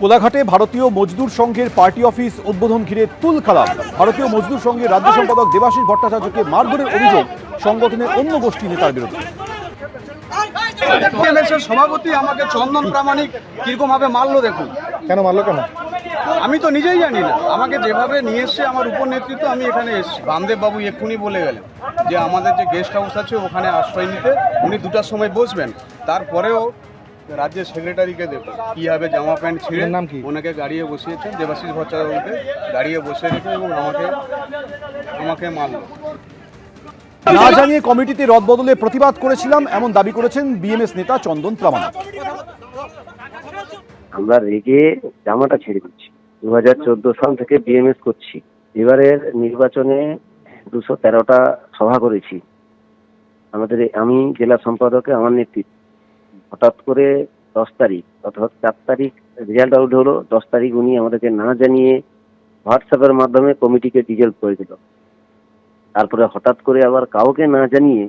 কোলাঘাটে ভারতীয় মজদুর সংঘের party office উদ্বোধন ঘিরে তুলকালাম। ভারতীয় মজদুর সংঘের রাজ্য সম্পাদক দেবাশিস ভট্টাচার্যকে মারধরের অভিযোগ সংগঠনের অন্য গোষ্ঠী নেতার বিরুদ্ধে। সভাপতি আমাকে চন্দন প্রামাণিক কিরকম ভাবে মারলো, দেখুন। কেন মারলো কেন? আমি তো নিজেই জানি না। আমাকে যেভাবে নিয়ে এসছে আমার উপর নেতৃত্ব, আমি এখানে এসেছি। বামদেব বাবু এক্ষুনি বলে গেলেন যে আমাদের যে গেস্ট হাউস আছে ওখানে আশ্রয় নিতে উনি 2টার সময় বসবেন। তারপরেও রাজ্যের সেক্রেটারিকে দেখুন কীভাবে জামা প্যান্ট ছিঁড়ে নাম কি? ওনাকে গাড়িয়ে বসিয়েছেন, দেবাশিস ভট্টাচার্যকে গাড়িয়ে বসিয়ে রেখে, এবং আমাকে মারলো। না জানিয়ে কমিটিতে রদবদলে প্রতিবাদ করেছিলাম, এমন দাবি করেছেন বিএমএস নেতা চন্দন প্রামাণিক। আমরা রেগে জামাটা ছেড়ে দিচ্ছি। 2014 সাল থেকে বিএমএস করছি। এবারের নির্বাচনে 213টা সভা করেছি। আমি জেলা সম্পাদকে আমার নেতৃত্ব, হঠাৎ করে 10 তারিখ অর্থাৎ 4 তারিখ রেজাল্ট আউট হলো। 10 তারিখ উনি আমাদেরকে না জানিয়ে হোয়াটসঅ্যাপের মাধ্যমে কমিটিকে ডিজলভ করে দিল। তারপরে হঠাৎ করে আবার কাউকে না জানিয়ে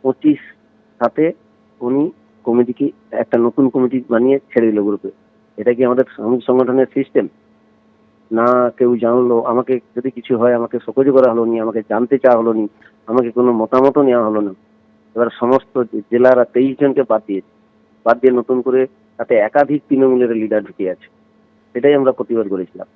25 সাথে উনি কমিটিকে একটা নতুন কমিটি বানিয়ে ছেড়ে দিল গ্রুপে। এটা কি আমাদের শ্রমিক সংগঠনের সিস্টেম? না কেউ জানলো, আমাকে যদি কিছু হয় আমাকে সকজ করা হলো নি, আমাকে জানতে চাওয়া হলো নি, আমাকে কোনো মতামতও নেওয়া হলো না। এবার সমস্ত জেলার 23 জনকে বাদ দিয়ে নতুন করে তাতে একাধিক তৃণমূলের লিডার ঢুকে আছে। সেটাই আমরা প্রতিবাদ করেছিলাম।